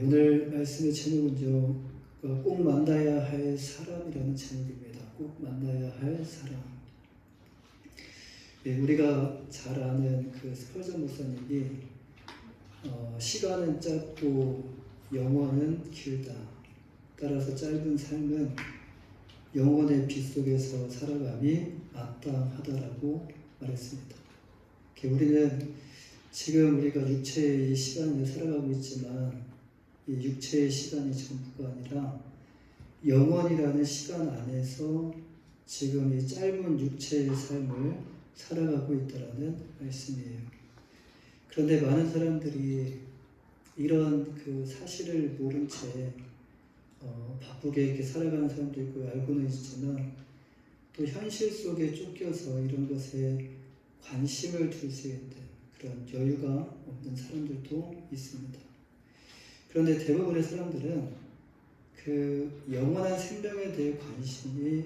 오늘 말씀의 제목은요, 꼭 만나야 할 사람이라는 제목입니다. 꼭 만나야 할 사람. 우리가 잘 아는 그 스펄전 목사님이 시간은 짧고 영원은 길다. 따라서 짧은 삶은 영원의 빛 속에서 살아감이 마땅하다라고 말했습니다. 우리는 지금 우리가 육체의 시간을 살아가고 있지만 이 육체의 시간이 전부가 아니라 영원이라는 시간 안에서 지금 이 짧은 육체의 삶을 살아가고 있다라는 말씀이에요. 그런데 많은 사람들이 이런 그 사실을 모른 채 바쁘게 이렇게 살아가는 사람도 있고 알고는 있지만 또 현실 속에 쫓겨서 이런 것에 관심을 둘 수 있는 그런 여유가 없는 사람들도 있습니다. 그런데 대부분의 사람들은 그 영원한 생명에 대해 관심이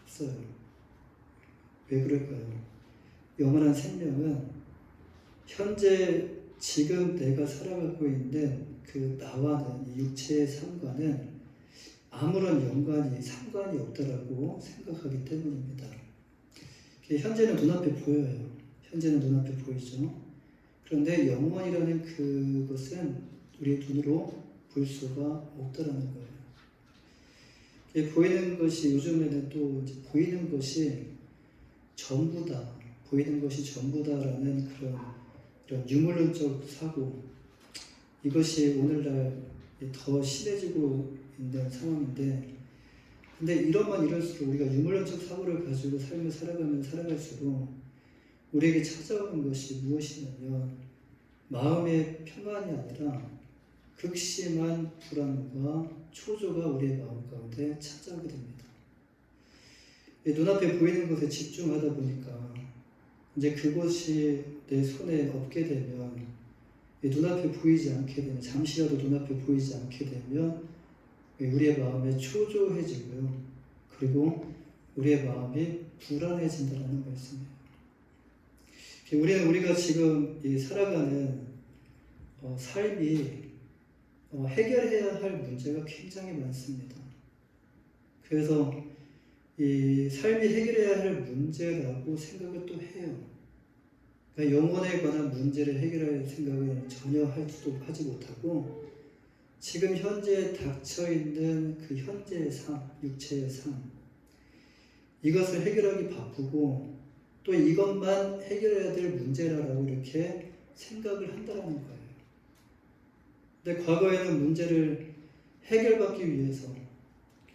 없어요. 왜 그럴까요? 영원한 생명은 현재 지금 내가 살아가고 있는 그 나와는 이 육체의 삶과는 아무런 상관이 없다라고 생각하기 때문입니다. 현재는 눈앞에 보여요. 현재는 눈앞에 보이죠. 그런데 영원이라는 그것은 우리의 눈으로 볼 수가 없다라는 거예요. 보이는 것이 요즘에는 또 보이는 것이 전부다, 보이는 것이 전부다라는 그런 유물론적 사고, 이것이 오늘날 더 심해지고 있는 상황인데, 근데 이럴수록 우리가 유물론적 사고를 가지고 삶을 살아가면 살아갈수록 우리에게 찾아오는 것이 무엇이냐면 마음의 평안이 아니라 극심한 불안과 초조가 우리의 마음 가운데 찾아오게 됩니다. 눈앞에 보이는 것에 집중하다 보니까 이제 그것이 내 손에 없게 되면, 눈앞에 보이지 않게 되면, 잠시라도 눈앞에 보이지 않게 되면 우리의 마음이 초조해지고요. 그리고 우리의 마음이 불안해진다는 말씀이에요. 우리가 지금 살아가는 삶이 해결해야 할 문제가 굉장히 많습니다. 그래서 이 삶이 해결해야 할 문제라고 생각을 또 해요. 그러니까 영혼에 관한 문제를 해결할 생각을 전혀 하지 못하고 지금 현재 닥쳐있는 그 현재의 삶, 육체의 삶, 이것을 해결하기 바쁘고 또 이것만 해결해야 될 문제라고 이렇게 생각을 한다는 거예요. 근데 과거에는 문제를 해결받기 위해서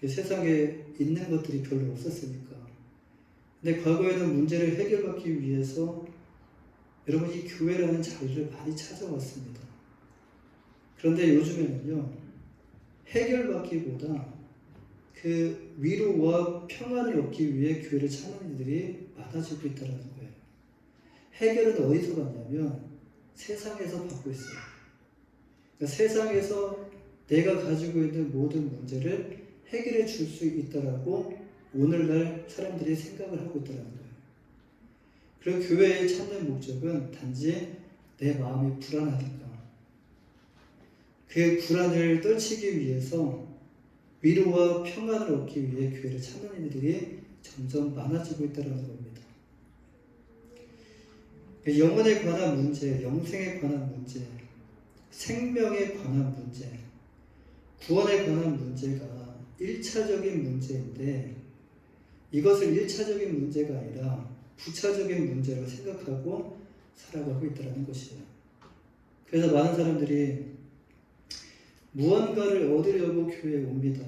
세상에 있는 것들이 별로 없었으니까. 근데 과거에는 문제를 해결받기 위해서 여러분 이 교회라는 자리를 많이 찾아왔습니다. 그런데 요즘에는요, 해결받기보다 그 위로와 평안을 얻기 위해 교회를 찾는 이들이 많아지고 있다는 거예요. 해결은 어디서 받냐면 세상에서 받고 있어요. 그러니까 세상에서 내가 가지고 있는 모든 문제를 해결해 줄 수 있다라고 오늘날 사람들이 생각을 하고 있다는 거예요. 그리고 교회에 찾는 목적은 단지 내 마음이 불안하니까 그 불안을 떨치기 위해서 위로와 평안을 얻기 위해 교회를 찾는 이들이 점점 많아지고 있다는 겁니다. 영혼에 관한 문제, 영생에 관한 문제, 생명에 관한 문제, 구원에 관한 문제가 1차적인 문제인데 이것을 1차적인 문제가 아니라 부차적인 문제로 생각하고 살아가고 있다는 것이에요. 그래서 많은 사람들이 무언가를 얻으려고 교회에 옵니다.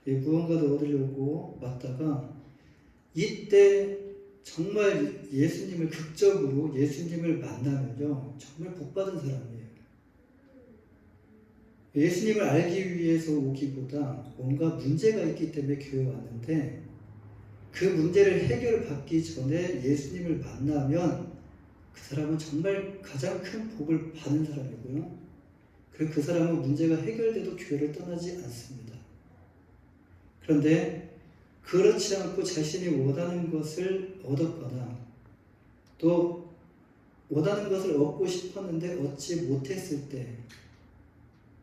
무언가를 얻으려고 왔다가 이때 정말 예수님을 극적으로 예수님을 만나면요, 정말 복받은 사람이에요. 예수님을 알기 위해서 오기보다 뭔가 문제가 있기 때문에 교회에 왔는데 그 문제를 해결받기 전에 예수님을 만나면 그 사람은 정말 가장 큰 복을 받는 사람이고요. 그리고 그 사람은 문제가 해결돼도 교회를 떠나지 않습니다. 그런데 그렇지 않고 자신이 원하는 것을 얻었거나 또 원하는 것을 얻고 싶었는데 얻지 못했을 때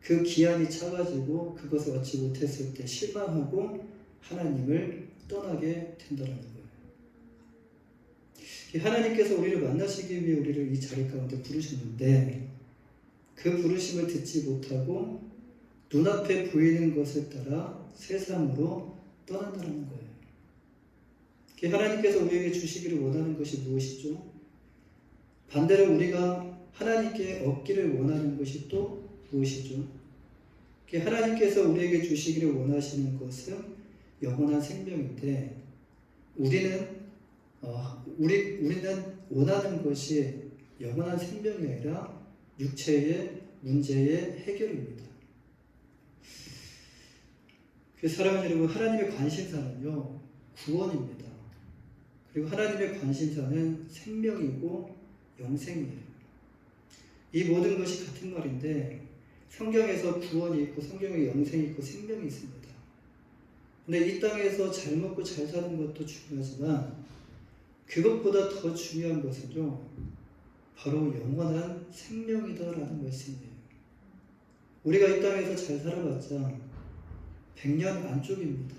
그 기한이 차가지고 그것을 얻지 못했을 때 실망하고 하나님을 떠나게 된다는 거예요. 하나님께서 우리를 만나시기 위해 우리를 이 자리 가운데 부르셨는데 그 부르심을 듣지 못하고 눈앞에 보이는 것을 따라 세상으로 떠난다는 거예요. 하나님께서 우리에게 주시기를 원하는 것이 무엇이죠? 반대로 우리가 하나님께 얻기를 원하는 것이 또 무엇이죠? 하나님께서 우리에게 주시기를 원하시는 것은 영원한 생명인데 우리는 원하는 것이 영원한 생명이 아니라 육체의 문제의 해결입니다. 사랑하는 여러분, 하나님의 관심사는요 구원입니다. 그리고 하나님의 관심사는 생명이고 영생이에요. 이 모든 것이 같은 말인데 성경에서 구원이 있고 성경에 영생이 있고 생명이 있습니다. 근데 이 땅에서 잘 먹고 잘 사는 것도 중요하지만 그것보다 더 중요한 것은요 바로 영원한 생명이다라는 말씀이에요. 우리가 이 땅에서 잘 살아봤자 100년 안쪽입니다.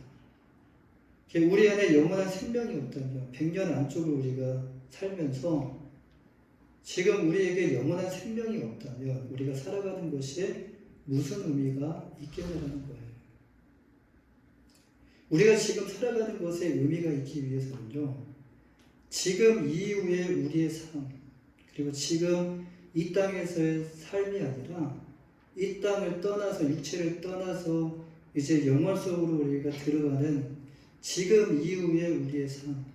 우리 안에 영원한 생명이 없다면 100년 안쪽을 우리가 살면서 지금 우리에게 영원한 생명이 없다면 우리가 살아가는 것이 무슨 의미가 있겠냐는 거예요. 우리가 지금 살아가는 것에 의미가 있기 위해서는요 지금 이후의 우리의 삶 그리고 지금 이 땅에서의 삶이 아니라 이 땅을 떠나서 육체를 떠나서 이제 영원 속으로 우리가 들어가는 지금 이후의 우리의 삶,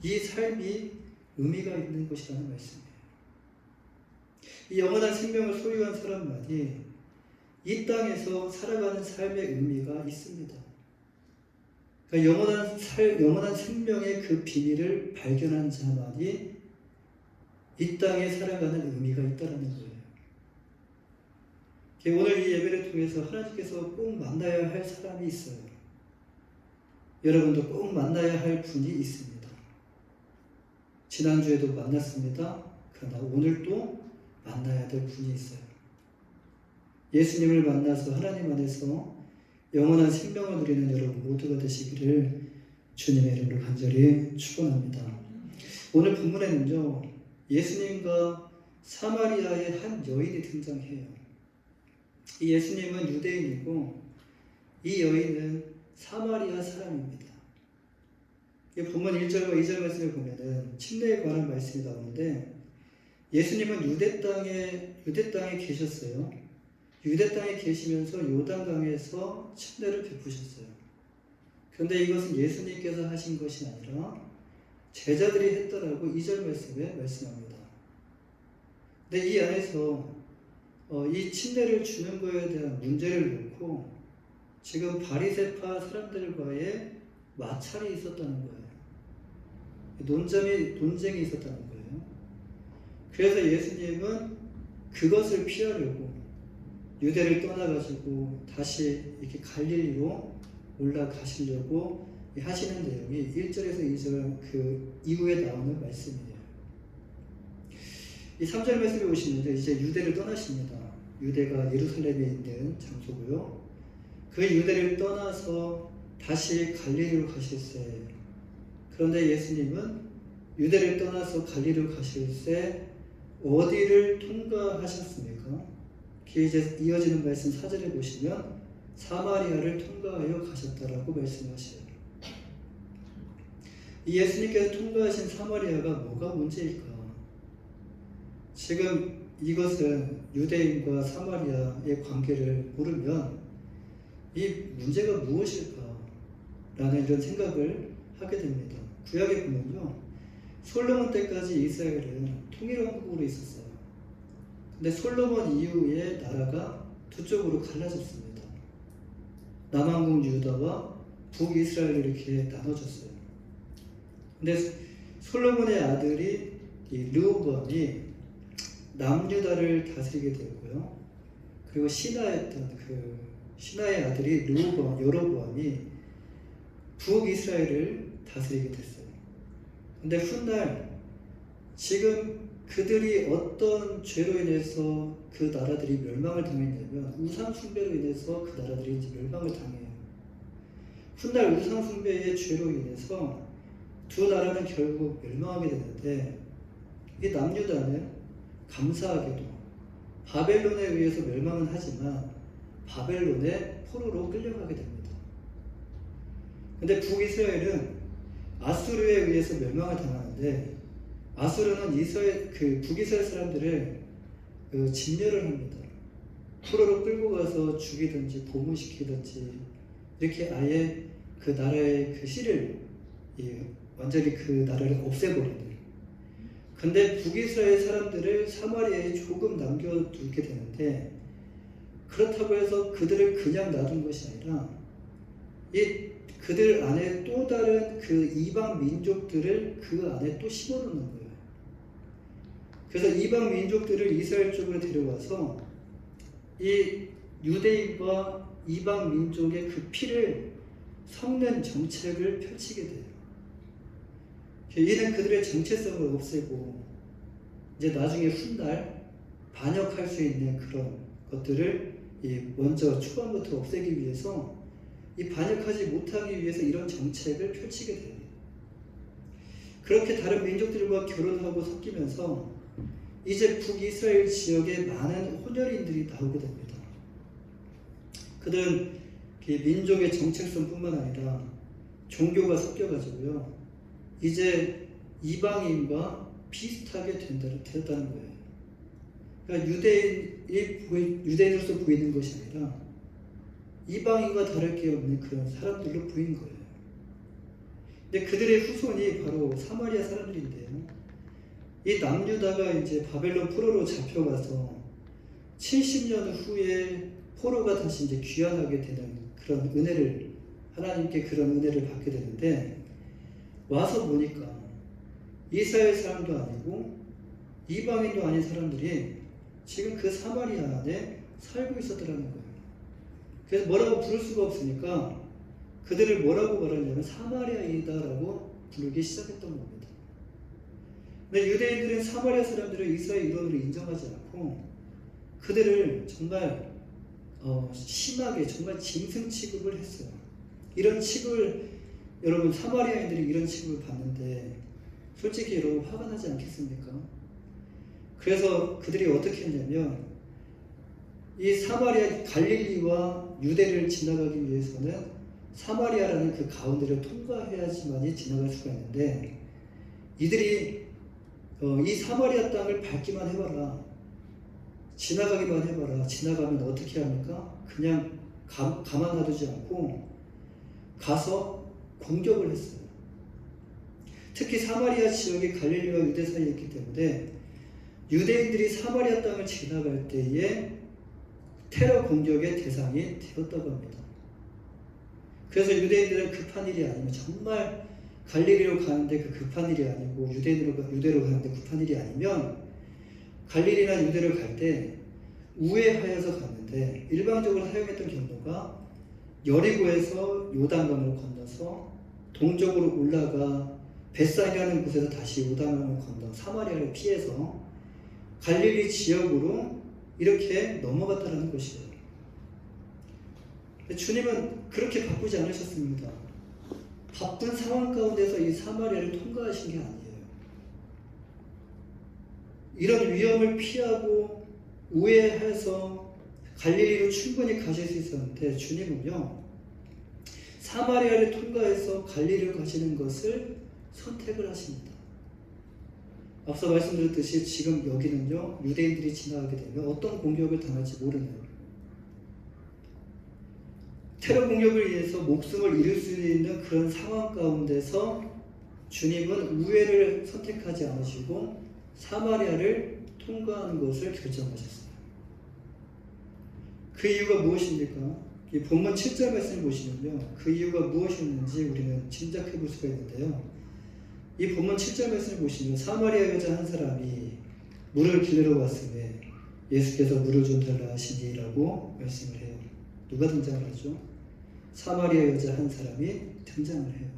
이 삶이 의미가 있는 것이라는 말씀이에요. 이 영원한 생명을 소유한 사람만이 이 땅에서 살아가는 삶의 의미가 있습니다. 그러니까 영원한 생명의 그 비밀을 발견한 자만이 이 땅에 살아가는 의미가 있다는 거예요. 오늘 이 예배를 통해서 하나님께서 꼭 만나야 할 사람이 있어요. 여러분도 꼭 만나야 할 분이 있습니다. 지난주에도 만났습니다. 그러나 오늘도 만나야 될 분이 있어요. 예수님을 만나서 하나님 안에서 영원한 생명을 누리는 여러분 모두가 되시기를 주님의 이름으로 간절히 축원합니다. 오늘 본문에는요 예수님과 사마리아의 한 여인이 등장해요. 이 예수님은 유대인이고 이 여인은 사마리아 사람입니다. 본문 1절과 2절 말씀을 보면은 침례에 관한 말씀이 나오는데 예수님은 유대 땅에 계셨어요. 유대 땅에 계시면서 요단강에서 침례를 베푸셨어요. 그런데 이것은 예수님께서 하신 것이 아니라 제자들이 했다라고 2절 말씀에 말씀합니다. 근데 이 안에서 이 침례를 주는 것에 대한 문제를 놓고 지금 바리새파 사람들과의 마찰이 있었다는 거예요. 논쟁이 있었다는 거예요. 그래서 예수님은 그것을 피하려고 유대를 떠나가지고 다시 이렇게 갈릴리로 올라가시려고 하시는 내용이 1절에서 2절 그 이후에 나오는 말씀이에요. 이 3절 말씀에 보시면 이제 유대를 떠나십니다. 유대가 예루살렘에 있는 장소고요. 그 유대를 떠나서 다시 갈릴리로 가실세. 그런데 예수님은 유대를 떠나서 갈릴리로 가실세 어디를 통과하셨습니까? 이제 이어지는 말씀 4절에 보시면 사마리아를 통과하여 가셨다라고 말씀하셔요. 이 예수님께서 통과하신 사마리아가 뭐가 문제일까? 지금 이것은 유대인과 사마리아의 관계를 모르면 이 문제가 무엇일까? 라는 이런 생각을 하게 됩니다. 구약에 보면요. 솔로몬 때까지 이스라엘은 통일왕국으로 있었어요. 근데 솔로몬 이후에 나라가 두 쪽으로 갈라졌습니다. 남왕국 유다와 북이스라엘로 이렇게 나눠졌어요. 근데 솔로몬의 아들이 르호보암이 남유다를 다스리게 되었고요. 그리고 신하의 아들이 여로보암이 북이스라엘을 다스리게 됐어요. 근데 훗날 지금 그들이 어떤 죄로 인해서 그 나라들이 멸망을 당했냐면 우상 숭배로 인해서 그 나라들이 이제 멸망을 당해요. 훗날 우상 숭배의 죄로 인해서 두 나라는 결국 멸망하게 되는데 이 남유다는 감사하게도 바벨론에 의해서 멸망은 하지만 바벨론의 포로로 끌려가게 됩니다. 근데 북이스라엘은 아수르에 의해서 멸망을 당하는데 아수르는 북이스라엘 사람들을 진멸을 합니다. 포로로 끌고 가서 죽이든지 고문시키든지 이렇게 아예 그 나라의 그 씨를 완전히 그 나라를 없애버리는. 근데 북이스라엘 사람들을 사마리아에 조금 남겨두게 되는데 그렇다고 해서 그들을 그냥 놔둔 것이 아니라 그들 안에 또 다른 그 이방 민족들을 그 안에 또 심어놓는 거예요. 그래서 이방 민족들을 이스라엘 쪽으로 데려와서 이 유대인과 이방 민족의 그 피를 섞는 정책을 펼치게 돼요. 이는 그들의 정체성을 없애고 이제 나중에 훗날 반역할 수 있는 그런 것들을 먼저 초반부터 없애기 위해서 반역하지 못하기 위해서 이런 정책을 펼치게 돼요. 그렇게 다른 민족들과 결혼하고 섞이면서 이제 북이스라엘 지역에 많은 혼혈인들이 나오게 됩니다. 그들은 민족의 정체성뿐만 아니라 종교가 섞여가지고요. 이제 이방인과 비슷하게 되었다는 거예요. 그러니까 유대인으로서 보이는 것이 아니라 이방인과 다를 게 없는 그런 사람들로 보인 거예요. 근데 그들의 후손이 바로 사마리아 사람들인데요. 이 남유다가 이제 바벨론 포로로 잡혀가서 70년 후에 포로가 다시 이제 귀환하게 되는 그런 은혜를, 하나님께 그런 은혜를 받게 되는데, 와서 보니까 이스라엘 사람도 아니고 이방인도 아닌 사람들이 지금 그 사마리아 안에 살고 있었더라는 거예요. 그래서 뭐라고 부를 수가 없으니까 그들을 뭐라고 말하냐면 사마리아이다라고 부르기 시작했던 겁니다. 근데 유대인들은 사마리아 사람들을 이스라엘 일원으로 인정하지 않고 그들을 정말 심하게 정말 짐승 취급을 했어요. 이런 취급을, 여러분 사마리아인들이 이런 취급을 받는데 솔직히 여러분 화가 나지 않겠습니까? 그래서 그들이 어떻게 했냐면 이 사마리아 갈릴리와 유대를 지나가기 위해서는 사마리아라는 그 가운데를 통과해야지만이 지나갈 수가 있는데, 이들이 이 사마리아 땅을 밟기만 해봐라, 지나가기만 해봐라, 지나가면 어떻게 합니까? 그냥 가만 놔두지 않고 가서 공격을 했어요. 특히 사마리아 지역이 갈릴리와 유대 사이에 있기 때문에 유대인들이 사마리아 땅을 지나갈 때에 테러 공격의 대상이 되었다고 합니다. 그래서 유대인들은 급한 일이 아니면, 정말 갈릴리로 가는데 그 급한 일이 아니고 유대로 가는데 급한 일이 아니면 갈릴리나 유대를 갈 때 우회하여서 갔는데, 일반적으로 사용했던 경로가 여리고에서 요단강을 건너서 동쪽으로 올라가 벳사이라는 곳에서 다시 요단강을 건너 사마리아를 피해서 갈릴리 지역으로 이렇게 넘어갔다는 것이에요. 주님은 그렇게 바꾸지 않으셨습니다. 바쁜 상황 가운데서 이 사마리아를 통과하신 게 아니에요. 이런 위험을 피하고 우회해서 갈릴리로 충분히 가실 수 있었는데, 주님은요 사마리아를 통과해서 갈릴리로 가시는 것을 선택을 하십니다. 앞서 말씀드렸듯이 지금 여기는요 유대인들이 지나가게 되면 어떤 공격을 당할지 모르는, 테러 공격을 위해서 목숨을 잃을 수 있는 그런 상황 가운데서 주님은 우회를 선택하지 않으시고 사마리아를 통과하는 것을 결정하셨어요. 그 이유가 무엇입니까? 이 본문 7절 말씀을 보시면요, 그 이유가 무엇이었는지 우리는 짐작해 볼 수가 있는데요. 이 본문 7절 말씀을 보시면 사마리아 여자 한 사람이 물을 길러 왔으며 예수께서 물을 좀 달라 하시니라고 말씀을 해요. 누가 등장을 하죠? 사마리아 여자 한 사람이 등장을 해요.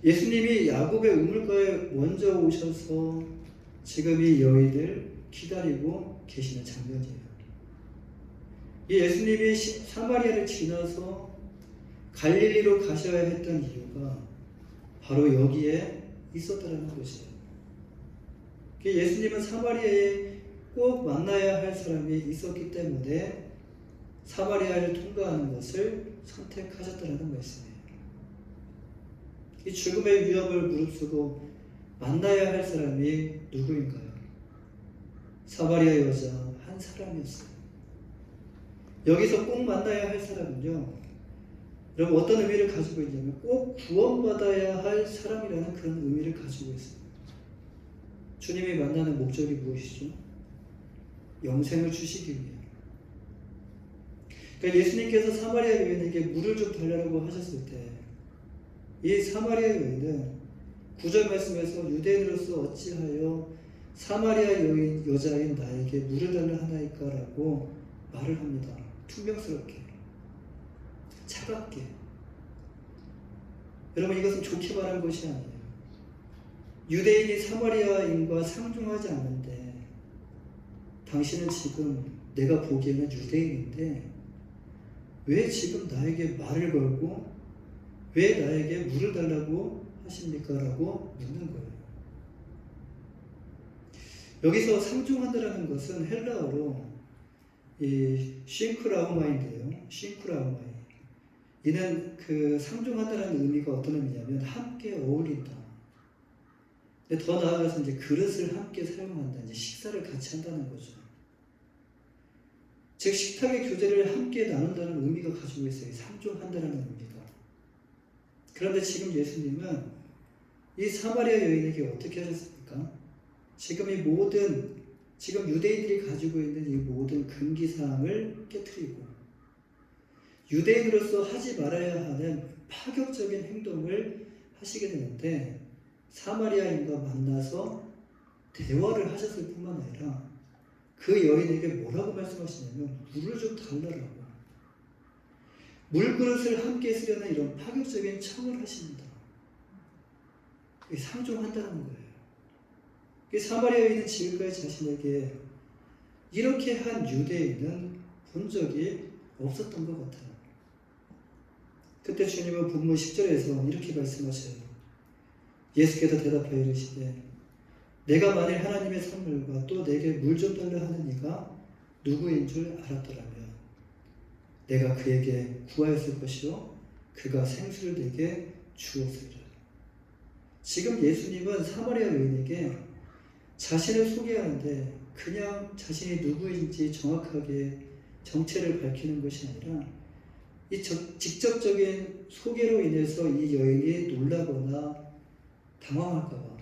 예수님이 야곱의 우물가에 먼저 오셔서 지금 이 여인을 기다리고 계시는 장면이에요. 이 예수님이 사마리아를 지나서 갈릴리로 가셔야 했던 이유가 바로 여기에 있었다는 것이에요. 예수님은 사마리아에 꼭 만나야 할 사람이 있었기 때문에 사마리아를 통과하는 것을 선택하셨다는 말씀이에요. 이 죽음의 위협을 무릅쓰고 만나야 할 사람이 누구인가요? 사마리아 여자 한 사람이었어요. 여기서 꼭 만나야 할 사람은요, 여러분 어떤 의미를 가지고 있냐면 꼭 구원받아야 할 사람이라는 그런 의미를 가지고 있어요. 주님이 만나는 목적이 무엇이죠? 영생을 주시기 위해. 그러니까 예수님께서 사마리아 여인에게 물을 좀 달라고 하셨을 때 이 사마리아 여인은 9절 말씀에서 유대인으로서 어찌하여 사마리아 여자인 나에게 물을 달라 하나이까? 라고 말을 합니다. 퉁명스럽게, 차갑게. 여러분 이것은 좋게 말한 것이 아니에요. 유대인이 사마리아인과 상종하지 않는데 당신은 지금 내가 보기에는 유대인인데 왜 지금 나에게 말을 걸고 왜 나에게 물을 달라고 하십니까? 라고 묻는 거예요. 여기서 상종한다라는 것은 헬라어로 이 싱크라우마인데요. 싱크라우마이. 이는 그 상종한다라는 의미가 어떤 의미냐면 함께 어울린다. 근데 더 나아가서 이제 그릇을 함께 사용한다. 이제 식사를 같이 한다는 거죠. 즉 식탁의 교제를 함께 나눈다는 의미가 가지고 있어요. 상종한다는 의미가. 그런데 지금 예수님은 이 사마리아 여인에게 어떻게 하셨습니까? 지금 유대인들이 가지고 있는 이 모든 금기사항을 깨트리고 유대인으로서 하지 말아야 하는 파격적인 행동을 하시게 되는데 사마리아인과 만나서 대화를 하셨을 뿐만 아니라 그 여인에게 뭐라고 말씀하시냐면 물을 좀 달라라고. 물그릇을 함께 쓰려는 이런 파격적인 청을 하십니다. 상종한다는 거예요. 사마리아 여인은 지금까지 자신에게 이렇게 한 유대인은 본 적이 없었던 것 같아요. 그때 주님은 본문 10절에서 이렇게 말씀하셔요. 예수께서 대답하여 이르시되 내가 만일 하나님의 선물과 또 내게 물 좀 달라 하는 이가 누구인 줄 알았더라면 내가 그에게 구하였을 것이요 그가 생수를 내게 주었으리라. 지금 예수님은 사마리아 여인에게 자신을 소개하는데 그냥 자신이 누구인지 정확하게 정체를 밝히는 것이 아니라 이 직접적인 소개로 인해서 이 여인이 놀라거나 당황할까봐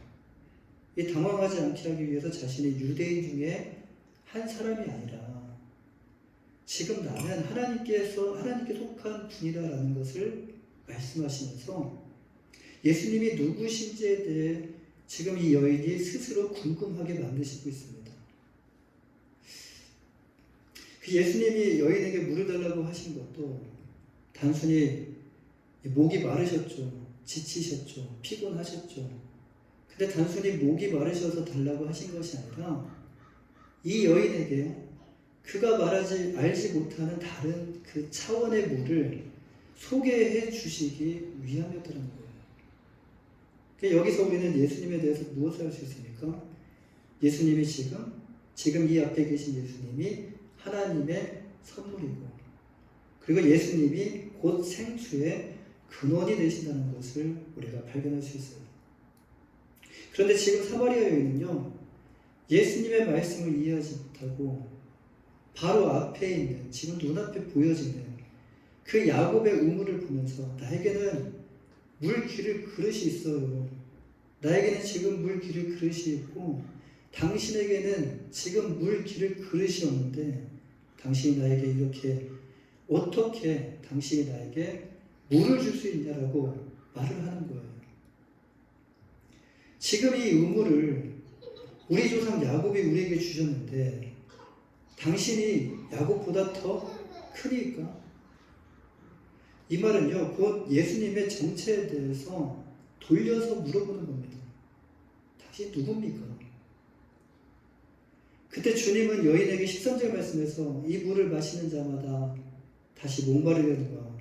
이 당황하지 않게 하기 위해서 자신이 유대인 중에 한 사람이 아니라 지금 나는 하나님께 속한 분이다라는 것을 말씀하시면서 예수님이 누구신지에 대해 지금 이 여인이 스스로 궁금하게 만드시고 있습니다. 그 예수님이 여인에게 물을 달라고 하신 것도 단순히 목이 마르셨죠. 지치셨죠. 피곤하셨죠. 근데 단순히 목이 마르셔서 달라고 하신 것이 아니라 이 여인에게 그가 알지 못하는 다른 그 차원의 물을 소개해 주시기 위함이었다는 거예요. 그러니까 여기서 우리는 예수님에 대해서 무엇을 할 수 있습니까? 예수님이 지금 이 앞에 계신 예수님이 하나님의 선물이고 그리고 예수님이 곧 생수의 근원이 되신다는 것을 우리가 발견할 수 있어요. 그런데 지금 사마리아 여인은요, 예수님의 말씀을 이해하지 못하고 바로 앞에 있는 지금 눈앞에 보여지는 그 야곱의 우물을 보면서 나에게는 물 기를 그릇이 있어요. 나에게는 지금 물 기를 그릇이 있고 당신에게는 지금 물 기를 그릇이 없는데 당신이 나에게 이렇게 어떻게 당신이 나에게 물을 줄 수 있냐라고 말을 하는 거예요. 지금 이 우물을 우리 조상 야곱이 우리에게 주셨는데 당신이 야곱보다 더 크니까? 이 말은요, 곧 예수님의 정체에 대해서 돌려서 물어보는 겁니다. 당신 누굽니까? 그때 주님은 여인에게 13절 말씀에서 이 물을 마시는 자마다 다시 목마르려니와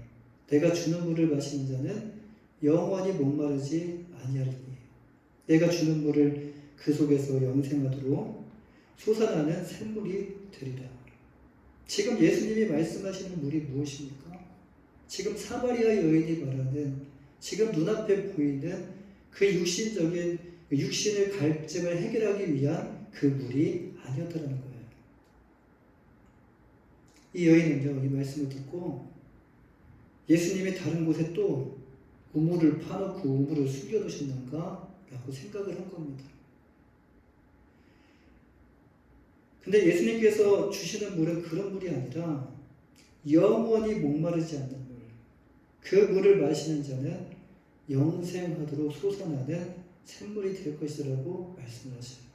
내가 주는 물을 마시는 자는 영원히 목마르지 아니하리니 내가 주는 물을 그 속에서 영생하도록 솟아나는 샘물이 되리라. 지금 예수님이 말씀하시는 물이 무엇입니까? 지금 사마리아 여인이 말하는 지금 눈앞에 보이는 그 육신적인 육신의 갈증을 해결하기 위한 그 물이 아니었다는 거예요. 이 여인은요, 이 말씀을 듣고 예수님이 다른 곳에 또 우물을 파놓고 우물을 숨겨두셨는가? 라고 생각을 한 겁니다. 근데 예수님께서 주시는 물은 그런 물이 아니라 영원히 목마르지 않는 물, 그 물을 마시는 자는 영생하도록 솟아나는 샘물이 될 것이라고 말씀을 하셔요.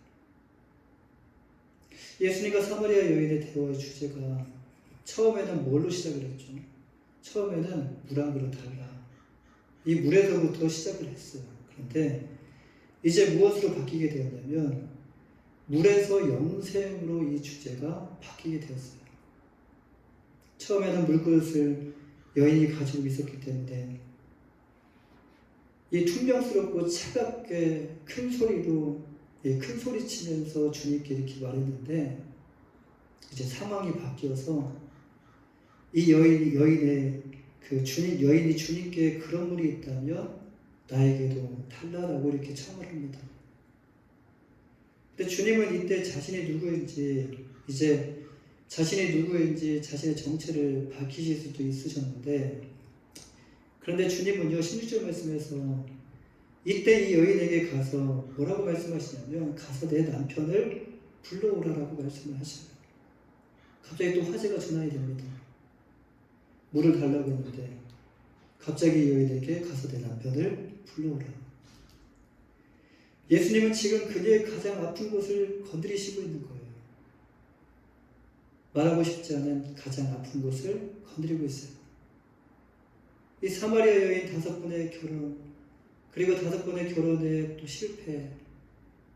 예수님과 사마리아 여인의 대화의 주제가 처음에는 뭘로 시작을 했죠? 처음에는 물 한 그릇 달라. 이 물에서부터 시작을 했어요. 그런데 이제 무엇으로 바뀌게 되었냐면 물에서 영생으로 이 주제가 바뀌게 되었어요. 처음에는 물그릇을 여인이 가지고 있었기 때문에 이 퉁명스럽고 차갑게 큰 소리로 큰 소리 치면서 주님께 이렇게 말했는데 이제 상황이 바뀌어서 이 여인의 여인이 주님께 그런 물이 있다면 나에게도 달라라고 이렇게 청을 합니다. 근데 주님은 이때 자신이 누구인지 자신의 정체를 밝히실 수도 있으셨는데 그런데 주님은요 16절 말씀에서 이때 이 여인에게 가서 뭐라고 말씀하시냐면 가서 내 남편을 불러오라라고 말씀을 하셔요. 갑자기 또 화제가 전환이 됩니다. 물을 달라고 했는데 갑자기 여인에게 가서 내 남편을 불러오라. 예수님은 지금 그녀의 가장 아픈 곳을 건드리시고 있는 거예요. 말하고 싶지 않은 가장 아픈 곳을 건드리고 있어요. 이 사마리아 여인 5번의 결혼, 그리고 5번의 결혼의 또 실패,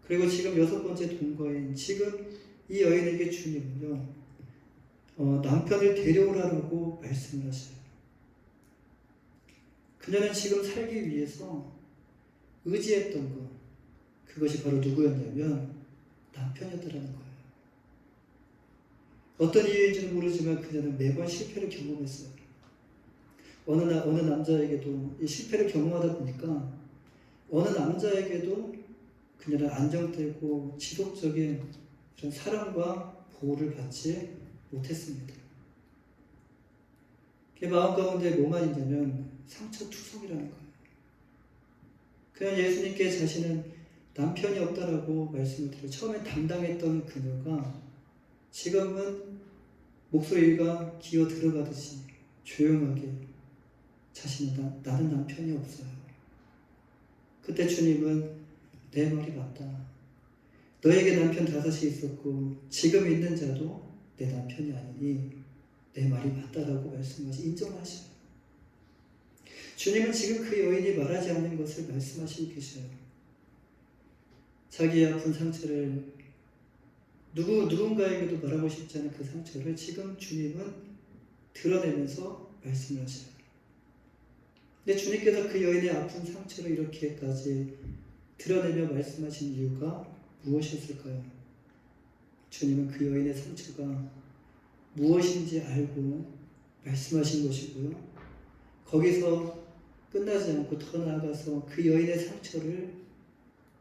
그리고 지금 6번째 동거인 지금 이 여인에게 주님은요 남편을 데려오라고 말씀을 하셔요. 그녀는 지금 살기 위해서 의지했던 것, 그것이 바로 누구였냐면 남편이었다는 거예요. 어떤 이유인지는 모르지만 그녀는 매번 실패를 경험했어요. 어느 남자에게도 이 실패를 경험하다 보니까 어느 남자에게도 그녀는 안정되고 지속적인 이런 사랑과 보호를 받지 못했습니다. 그 마음 가운데 뭐만 있냐면 상처투성이라는 거예요. 그냥 예수님께 자신은 남편이 없다라고 말씀을 드려요. 처음에 담당했던 그녀가 지금은 목소리가 기어 들어가듯이 조용하게 자신은 나는 남편이 없어요. 그때 주님은 내 말이 맞다. 너에게 남편 5이 있었고 지금 있는 자도 내 남편이 아니니 내 말이 맞다라고 인정하셔요. 주님은 지금 그 여인이 말하지 않는 것을 말씀하시고 계셔요. 자기의 아픈 상처를 누군가에게도 말하고 싶지 않은 그 상처를 지금 주님은 드러내면서 말씀을 하셔요. 근데 주님께서 그 여인의 아픈 상처를 이렇게까지 드러내며 말씀하신 이유가 무엇이었을까요? 주님은 그 여인의 상처가 무엇인지 알고 말씀하신 것이고요. 거기서 끝나지 않고 더 나아가서 그 여인의 상처를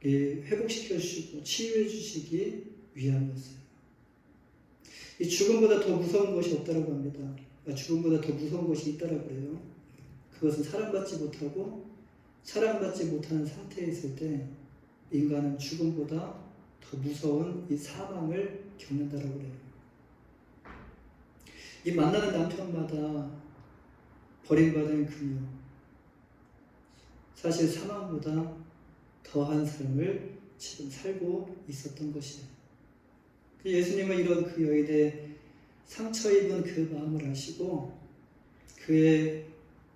회복시켜 주시고 치유해 주시기 위함이었어요. 이 죽음보다 더 무서운 것이 없다라고 합니다. 죽음보다 더 무서운 것이 있다라고 그래요. 그것은 사랑받지 못하고 사랑받지 못하는 상태에 있을 때 인간은 죽음보다 더 무서운 이 사망을 겪는다라고 그래요. 이 만나는 남편마다 버림받은 그녀, 사실 사망보다 더한 삶을 지금 살고 있었던 것이에요. 예수님은 이런 그 여인의 상처 입은 그 마음을 아시고 그의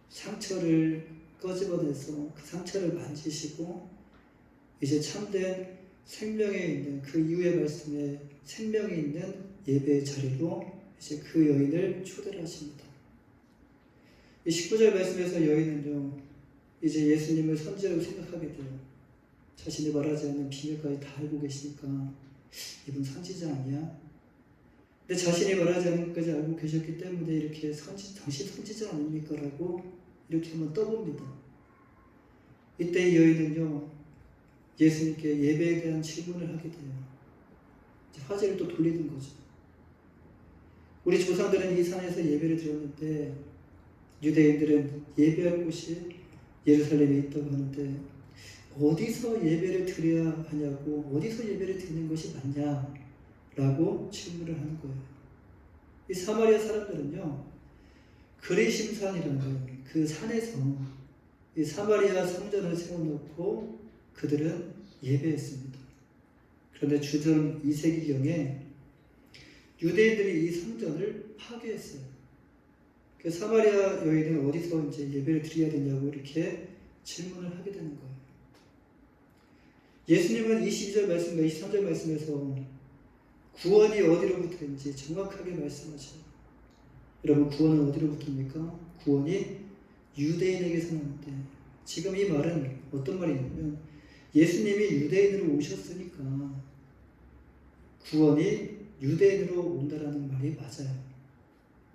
상처를 꺼집어내서 그 상처를 만지시고 이제 참된 생명에 있는 그 이후의 말씀에 생명이 있는 예배의 자리로 이제 그 여인을 초대를 하십니다. 이 19절 말씀에서 여인은요, 이제 예수님을 선지자로 생각하게 돼요. 자신이 말하지 않는 비밀까지 다 알고 계시니까 이분 선지자 아니야? 근데 자신이 말하지 않는 것까지 알고 계셨기 때문에 이렇게 당신 선지자 아닙니까? 라고 이렇게 한번 떠봅니다. 이때 이 여인은요, 예수님께 예배에 대한 질문을 하게 돼요. 이제 화제를 또 돌리는 거죠. 우리 조상들은 이 산에서 예배를 드렸는데 유대인들은 예배할 곳이 예루살렘에 있다고 하는데 어디서 예배를 드려야 하냐고, 어디서 예배를 드리는 것이 맞냐? 라고 질문을 하는 거예요. 이 사마리아 사람들은요, 그리심산이라는 그 산에서 이 사마리아 성전을 세워놓고 그들은 예배했습니다. 그런데 주전 2세기경에 유대인들이 이 성전을 파괴했어요. 그 사마리아 여인은 어디서 이제 예배를 드려야 되냐고 이렇게 질문을 하게 되는 거예요. 예수님은 22절 말씀과 23절 말씀에서 구원이 어디로부터인지 정확하게 말씀하셔요. 여러분, 구원은 어디로부터입니까? 구원이 유대인에게서 나는데, 지금 이 말은 어떤 말이냐면 예수님이 유대인으로 오셨으니까 구원이 유대인으로 온다라는 말이 맞아요.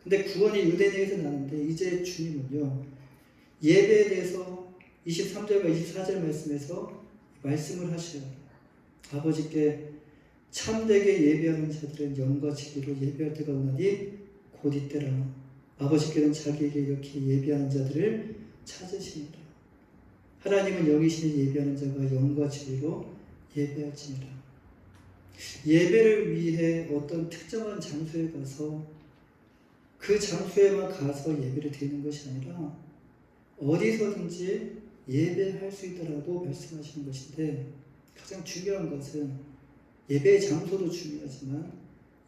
근데 구원이 유대인에게서 나는데 이제 주님은요, 예배에 대해서 23절과 24절 말씀에서 말씀을 하셔요. 아버지께 참되게 예배하는 자들은 영과 진리로 예배할 때가 오나니 곧 이때라. 아버지께는 자기에게 이렇게 예배하는 자들을 찾으시니라. 하나님은 영이시니 예배하는 자가 영과 진리로 예배할지니라. 예배를 위해 어떤 특정한 장소에 가서 그 장소에만 가서 예배를 드리는 것이 아니라 어디서든지 예배할 수 있다라고 말씀하시는 것인데, 가장 중요한 것은 예배의 장소도 중요하지만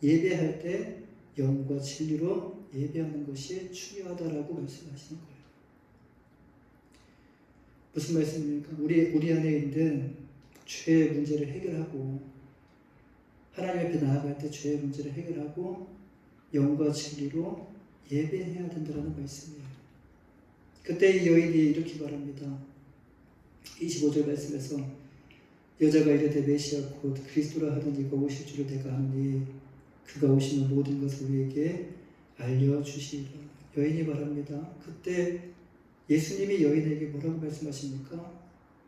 예배할 때 영과 진리로 예배하는 것이 중요하다라고 말씀하시는 거예요. 무슨 말씀입니까? 우리 안에 있는 죄의 문제를 해결하고 하나님 앞에 나아갈 때 죄의 문제를 해결하고 영과 진리로 예배해야 된다는 말씀이에요. 그때 이 여인이 이렇게 말합니다. 25절 말씀에서 여자가 이르되 메시아 곧 그리스도라 하는 이가 오실 줄을 내가 아노니 그가 오시면 모든 것을 우리에게 알려주시리라. 여인이 말합니다. 그때 예수님이 여인에게 뭐라고 말씀하십니까?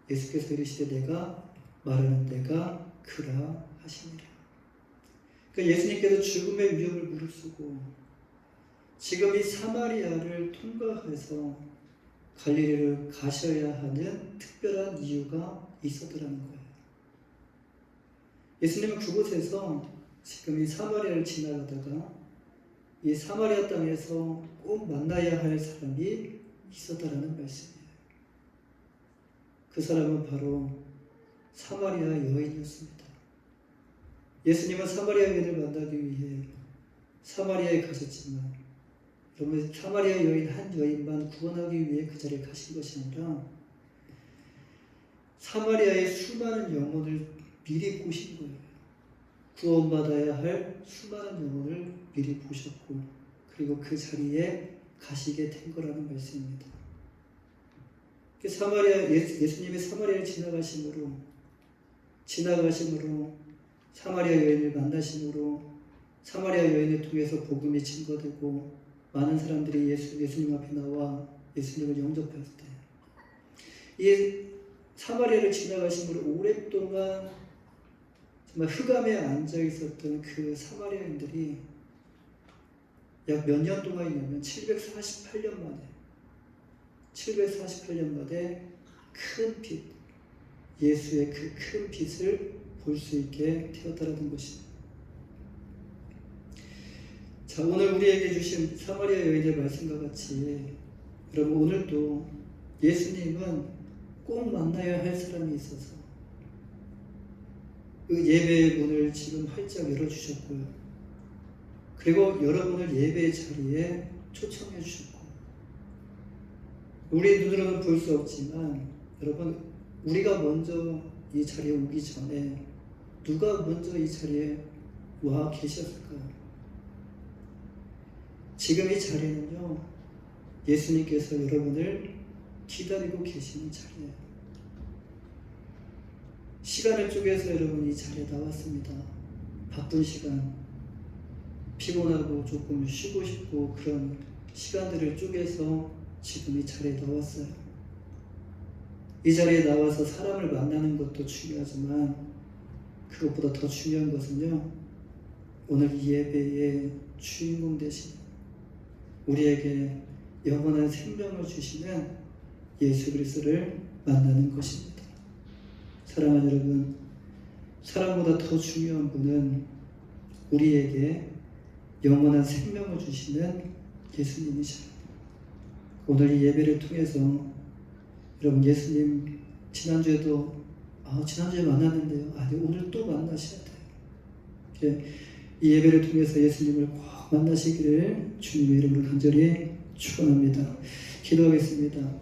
예수께서 이르시되 내가 말하는 내가 그라 하시니라. 그러니까 예수님께서 죽음의 위험을 무릅쓰고 지금 이 사마리아를 통과해서 갈릴리를 가셔야 하는 특별한 이유가 있었더라는 거예요. 예수님은 그곳에서 지금 이 사마리아를 지나가다가 이 사마리아 땅에서 꼭 만나야 할 사람이 있었다라는 말씀이에요. 그 사람은 바로 사마리아 여인이었습니다. 예수님은 사마리아 여인을 만나기 위해 사마리아에 가셨지만 여러분, 사마리아 여인 한 여인만 구원하기 위해 그 자리에 가신 것이 아니라 사마리아의 수많은 영혼을 미리 보신 거예요. 구원받아야 할 수많은 영혼을 미리 보셨고 그리고 그 자리에 가시게 된 거라는 말씀입니다. 예수님의 사마리아를 지나가심으로 사마리아 여인을 만나심으로 사마리아 여인을 통해서 복음이 증거되고 많은 사람들이 예수님 앞에 나와 예수님을 영접했을 때 이 사마리아를 지나가심으로 오랫동안 정말 흑암에 앉아 있었던 그 사마리아인들이 약 몇 년 동안이냐면 748년 만에 큰 빛, 예수의 그 큰 빛을 볼 수 있게 되었다는 것입니다. 자, 오늘 우리에게 주신 사마리아 여인의 말씀과 같이 여러분, 오늘도 예수님은 꼭 만나야 할 사람이 있어서 그 예배의 문을 지금 활짝 열어주셨고요. 그리고 여러분을 예배의 자리에 초청해 주셨고, 우리 눈으로는 볼 수 없지만 여러분, 우리가 먼저 이 자리에 오기 전에 누가 먼저 이 자리에 와 계셨을까요? 지금 이 자리는요, 예수님께서 여러분을 기다리고 계시는 자리예요. 시간을 쪼개서 여러분이 이 자리에 나왔습니다. 바쁜 시간, 피곤하고 조금 쉬고 싶고 그런 시간들을 쪼개서 지금 이 자리에 나왔어요. 이 자리에 나와서 사람을 만나는 것도 중요하지만 그것보다 더 중요한 것은요, 오늘 이 예배의 주인공 되신 우리에게 영원한 생명을 주시는 예수 그리스도를 만나는 것입니다. 사랑하는 여러분, 사람보다 더 중요한 분은 우리에게 영원한 생명을 주시는 예수님이십니다. 오늘 이 예배를 통해서 여러분, 예수님 지난주에 만났는데요. 아니, 오늘 또 만나셔야 돼요. 이 예배를 통해서 예수님을 꼭 만나시기를 주님의 이름으로 간절히 축원합니다. 기도하겠습니다.